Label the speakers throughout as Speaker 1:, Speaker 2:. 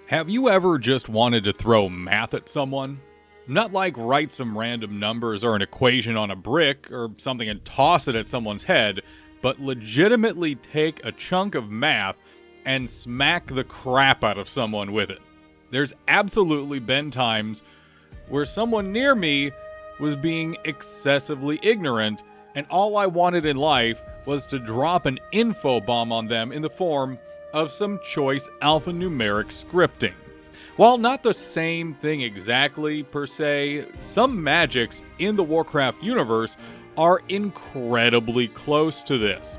Speaker 1: Have you ever just wanted to throw math at someone? Not like write some random numbers or an equation on a brick or something and toss it at someone's head, but legitimately take a chunk of math and smack the crap out of someone with it. There's absolutely been times where someone near me was being excessively ignorant, and all I wanted in life was to drop an info bomb on them in the form of some choice alphanumeric scripting. While not the same thing exactly, per se, some magics in the Warcraft universe are incredibly close to this.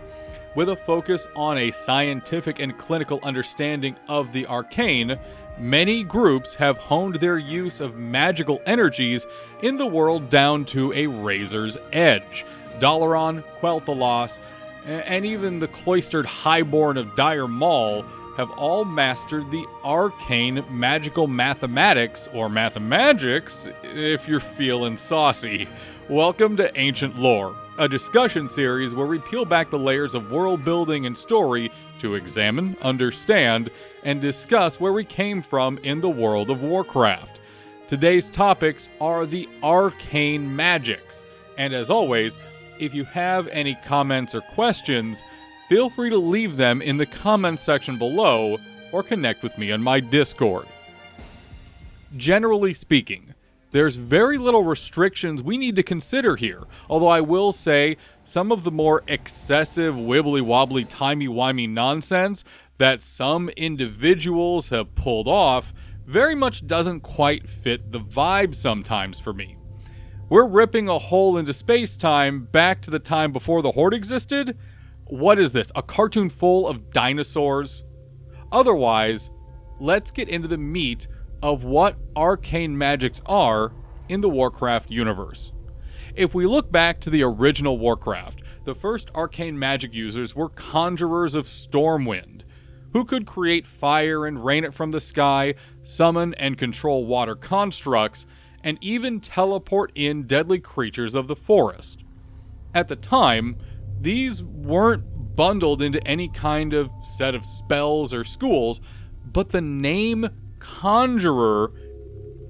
Speaker 1: With a focus on a scientific and clinical understanding of the arcane, many groups have honed their use of magical energies in the world down to a razor's edge. Dalaran, Quel'Thalas, and even the cloistered highborn of Dire Maul have all mastered the arcane magical mathematics, or mathemagics, if you're feeling saucy. Welcome to Ancient Lore, a discussion series where we peel back the layers of world building and story to examine, understand, and discuss where we came from in the World of Warcraft. Today's topics are the arcane magics, and as always, if you have any comments or questions, feel free to leave them in the comments section below or connect with me on my Discord. Generally speaking, there's very little restrictions we need to consider here, although I will say some of the more excessive wibbly-wobbly timey-wimey nonsense that some individuals have pulled off very much doesn't quite fit the vibe sometimes for me. We're ripping a hole into space-time back to the time before the Horde existed? What is this, a cartoon full of dinosaurs? Otherwise, let's get into the meat of what arcane magics are in the Warcraft universe. If we look back to the original Warcraft, the first arcane magic users were conjurers of Stormwind, who could create fire and rain it from the sky, summon and control water constructs, and even teleport in deadly creatures of the forest. At the time, these weren't bundled into any kind of set of spells or schools, but the name Conjurer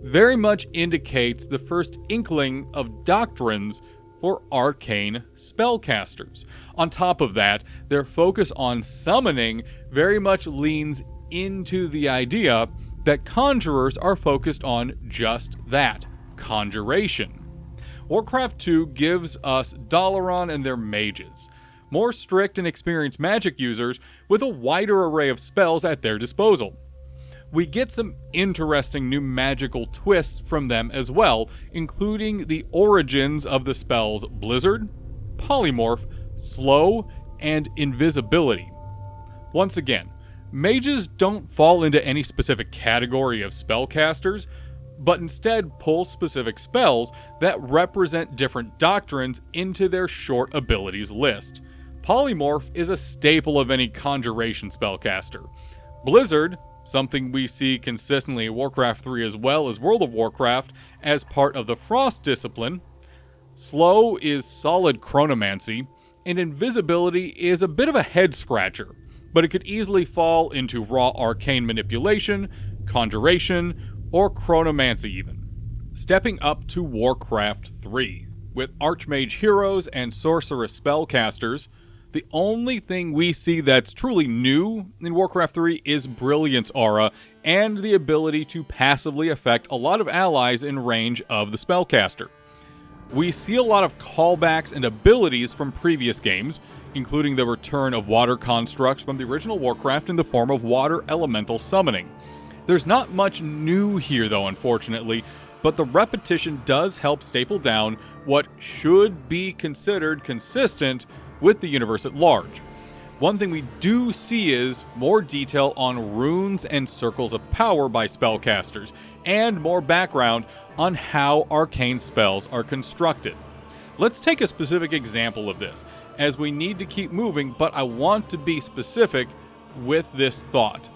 Speaker 1: very much indicates the first inkling of doctrines for arcane spellcasters. On top of that, their focus on summoning very much leans into the idea that conjurers are focused on just that, conjuration. Warcraft 2 gives us Dalaran and their mages, more strict and experienced magic users with a wider array of spells at their disposal. We get some interesting new magical twists from them as well, including the origins of the spells Blizzard, Polymorph, Slow, and Invisibility. Once again, mages don't fall into any specific category of spellcasters, but instead pull specific spells that represent different doctrines into their short abilities list. Polymorph is a staple of any conjuration spellcaster. Blizzard, something we see consistently in Warcraft 3 as well as World of Warcraft as part of the Frost discipline. Slow is solid chronomancy, and Invisibility is a bit of a head-scratcher, but it could easily fall into raw arcane manipulation, conjuration, or chronomancy even. Stepping up to Warcraft 3. With Archmage heroes and sorceress spellcasters, the only thing we see that's truly new in Warcraft 3 is Brilliance Aura and the ability to passively affect a lot of allies in range of the spellcaster. We see a lot of callbacks and abilities from previous games, including the return of water constructs from the original Warcraft in the form of water elemental summoning. There's not much new here though, unfortunately, but the repetition does help staple down what should be considered consistent with the universe at large. One thing we do see is more detail on runes and circles of power by spellcasters, and more background on how arcane spells are constructed. Let's take a specific example of this, as we need to keep moving, but I want to be specific with this thought.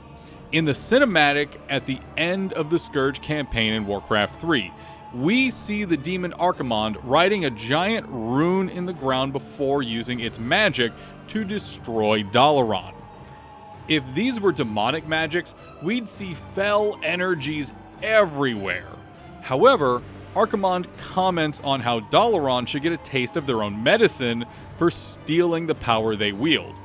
Speaker 1: In the cinematic at the end of the Scourge campaign in Warcraft 3, we see the demon Archimonde writing a giant rune in the ground before using its magic to destroy Dalaran. If these were demonic magics, we'd see fell energies everywhere. However, Archimonde comments on how Dalaran should get a taste of their own medicine for stealing the power they wield.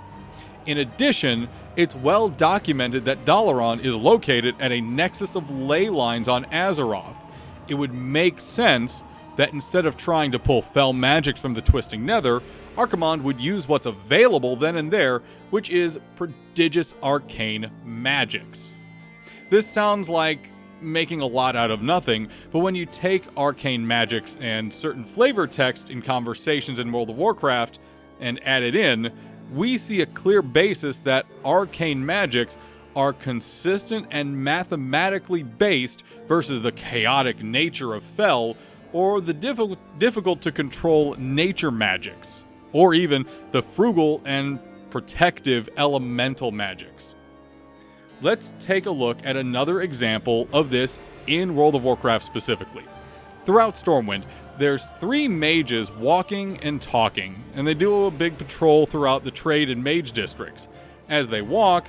Speaker 1: In addition, it's well documented that Dalaran is located at a nexus of ley lines on Azeroth. It would make sense that instead of trying to pull fell magics from the Twisting Nether, Archimonde would use what's available then and there, which is prodigious arcane magics. This sounds like making a lot out of nothing, but when you take arcane magics and certain flavor text in conversations in World of Warcraft and add it in, we see a clear basis that arcane magics are consistent and mathematically based versus the chaotic nature of Fel, or the difficult to control nature magics, or even the frugal and protective elemental magics. Let's take a look at another example of this in World of Warcraft specifically. Throughout Stormwind, there's 3 mages walking and talking, and they do a big patrol throughout the trade and mage districts. As they walk,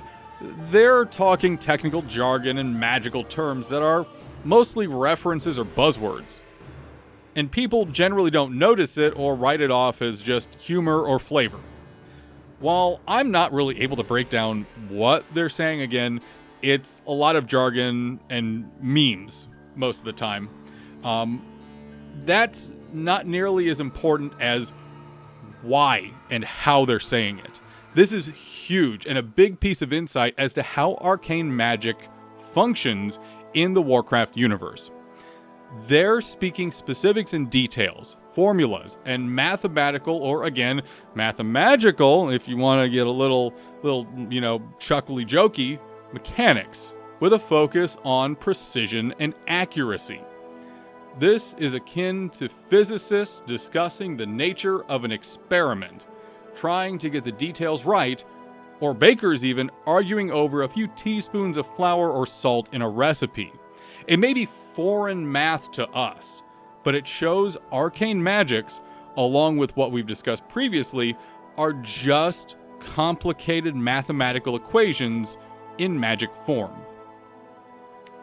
Speaker 1: they're talking technical jargon and magical terms that are mostly references or buzzwords. And people generally don't notice it or write it off as just humor or flavor. While I'm not really able to break down what they're saying again, it's a lot of jargon and memes most of the time. That's not nearly as important as why and how they're saying it. This is huge and a big piece of insight as to how arcane magic functions in the Warcraft universe. They're speaking specifics and details, formulas, and mathematical, or again, mathemagical, if you want to get a little, chuckly jokey, mechanics, with a focus on precision and accuracy. This is akin to physicists discussing the nature of an experiment, trying to get the details right, or bakers even arguing over a few teaspoons of flour or salt in a recipe. It may be foreign math to us, but it shows arcane magics, along with what we've discussed previously, are just complicated mathematical equations in magic form.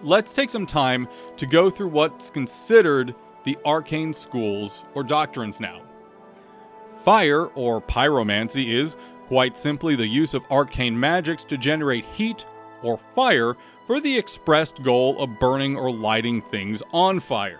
Speaker 1: Let's take some time to go through what's considered the arcane schools or doctrines now. Fire, or pyromancy, is quite simply the use of arcane magics to generate heat or fire for the expressed goal of burning or lighting things on fire.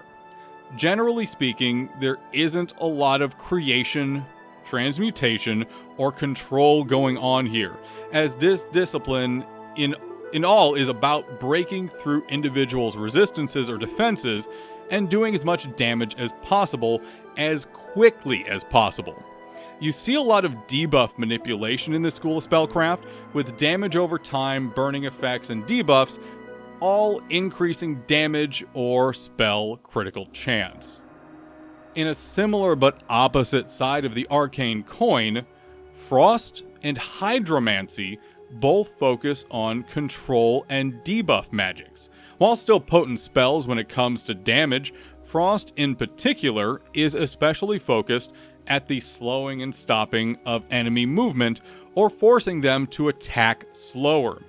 Speaker 1: Generally speaking, there isn't a lot of creation, transmutation, or control going on here, as this discipline in all is about breaking through individuals' resistances or defenses and doing as much damage as possible as quickly as possible. You see a lot of debuff manipulation in the School of Spellcraft, with damage over time, burning effects, and debuffs all increasing damage or spell critical chance. In a similar but opposite side of the arcane coin, Frost and Hydromancy both focus on control and debuff magics. While still potent spells when it comes to damage, Frost in particular is especially focused at the slowing and stopping of enemy movement, or forcing them to attack slower,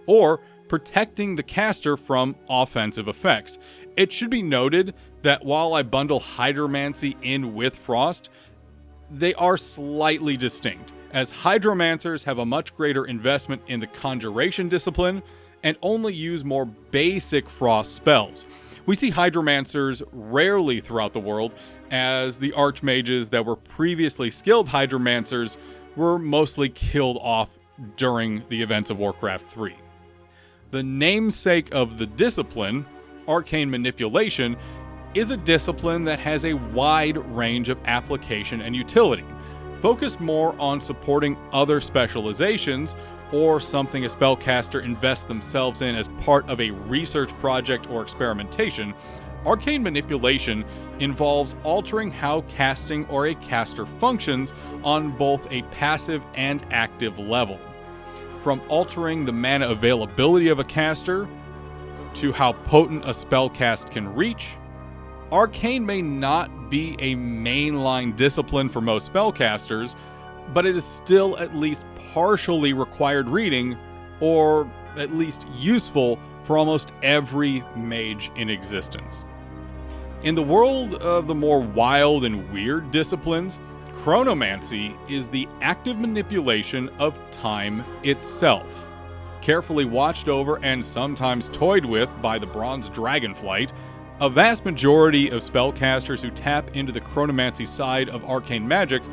Speaker 1: or protecting the caster from offensive effects. It should be noted that while I bundle Hydromancy in with Frost, they are slightly distinct, as Hydromancers have a much greater investment in the Conjuration discipline and only use more basic Frost spells. We see Hydromancers rarely throughout the world, as the Archmages that were previously skilled Hydromancers were mostly killed off during the events of Warcraft 3. The namesake of the discipline, Arcane Manipulation, is a discipline that has a wide range of application and utility, focused more on supporting other specializations or something a spellcaster invests themselves in as part of a research project or experimentation. Arcane Manipulation involves altering how casting or a caster functions on both a passive and active level. From altering the mana availability of a caster to how potent a spellcast can reach, Arcane may not be a mainline discipline for most spellcasters, but it is still at least partially required reading or at least useful for almost every mage in existence. In the world of the more wild and weird disciplines, chronomancy is the active manipulation of time itself. Carefully watched over and sometimes toyed with by the bronze dragonflight, a vast majority of spellcasters who tap into the chronomancy side of arcane magics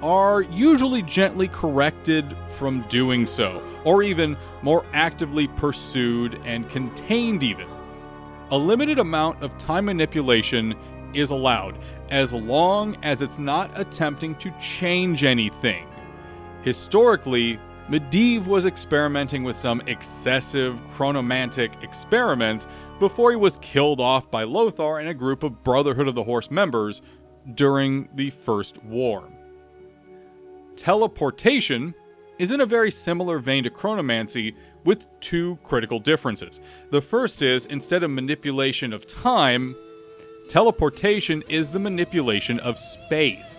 Speaker 1: are usually gently corrected from doing so, or even more actively pursued and contained even. A limited amount of time manipulation is allowed, as long as it's not attempting to change anything. Historically, Medivh was experimenting with some excessive chronomantic experiments before he was killed off by Lothar and a group of Brotherhood of the Horse members during the First War. Teleportation is in a very similar vein to chronomancy, with two critical differences. The first is, instead of manipulation of time, teleportation is the manipulation of space.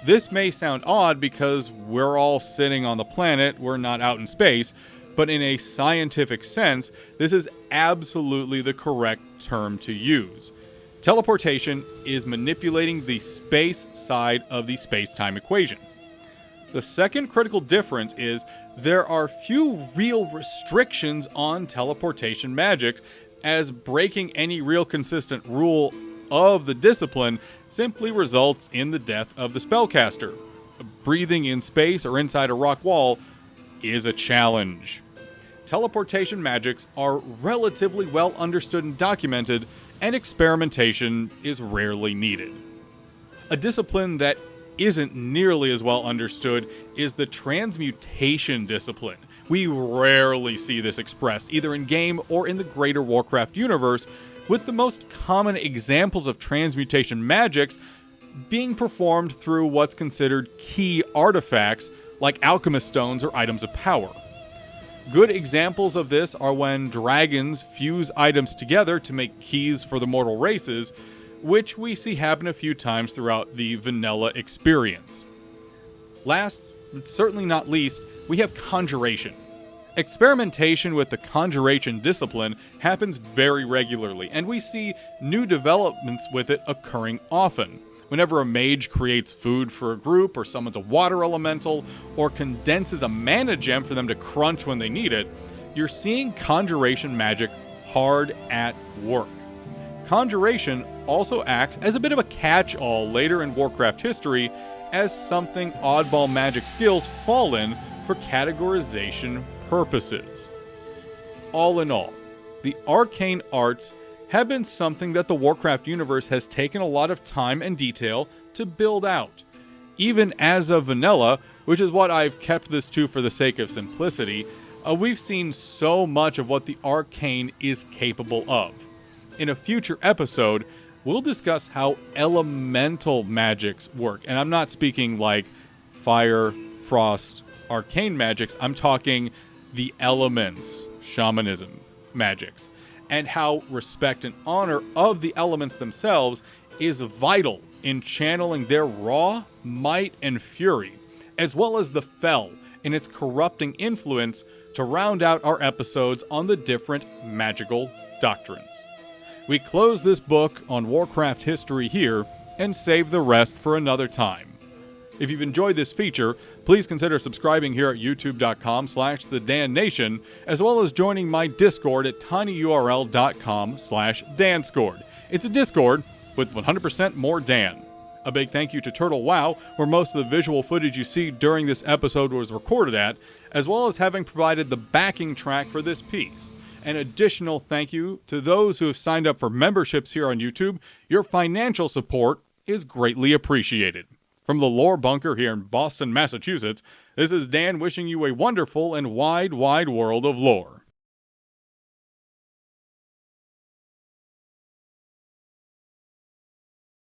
Speaker 1: This may sound odd because we're all sitting on the planet, we're not out in space, but in a scientific sense, this is absolutely the correct term to use. Teleportation is manipulating the space side of the space-time equation. The second critical difference is there are few real restrictions on teleportation magics, as breaking any real consistent rule of the discipline simply results in the death of the spellcaster. Breathing in space or inside a rock wall is a challenge. Teleportation magics are relatively well understood and documented, and experimentation is rarely needed. A discipline that isn't nearly as well understood is the transmutation discipline. We rarely see this expressed, either in-game or in the greater Warcraft universe, with the most common examples of transmutation magics being performed through what's considered key artifacts, like alchemist stones or items of power. Good examples of this are when dragons fuse items together to make keys for the mortal races, which we see happen a few times throughout the vanilla experience. Last, but certainly not least, we have Conjuration. Experimentation with the Conjuration discipline happens very regularly, and we see new developments with it occurring often. Whenever a mage creates food for a group, or summons a water elemental, or condenses a mana gem for them to crunch when they need it, you're seeing Conjuration magic hard at work. Conjuration also acts as a bit of a catch-all later in Warcraft history, as something oddball magic skills fall in for categorization purposes. All in all, the arcane arts have been something that the Warcraft universe has taken a lot of time and detail to build out. Even as of vanilla, which is what I've kept this to for the sake of simplicity, we've seen so much of what the arcane is capable of. In a future episode, we'll discuss how elemental magics work. And I'm not speaking like fire, frost, arcane magics. I'm talking the elements, shamanism magics, and how respect and honor of the elements themselves is vital in channeling their raw might and fury, as well as the fel in its corrupting influence, to round out our episodes on the different magical doctrines. We close this book on Warcraft history here and save the rest for another time. If you've enjoyed this feature, please consider subscribing here at youtube.com/thedannation, as well as joining my Discord at tinyurl.com/danscord. It's a Discord with 100% more Dan. A big thank you to Turtle Wow, where most of the visual footage you see during this episode was recorded at, as well as having provided the backing track for this piece. An additional thank you to those who have signed up for memberships here on YouTube. Your financial support is greatly appreciated. From the Lore Bunker here in Boston, Massachusetts, this is Dan wishing you a wonderful and wide, wide world of lore.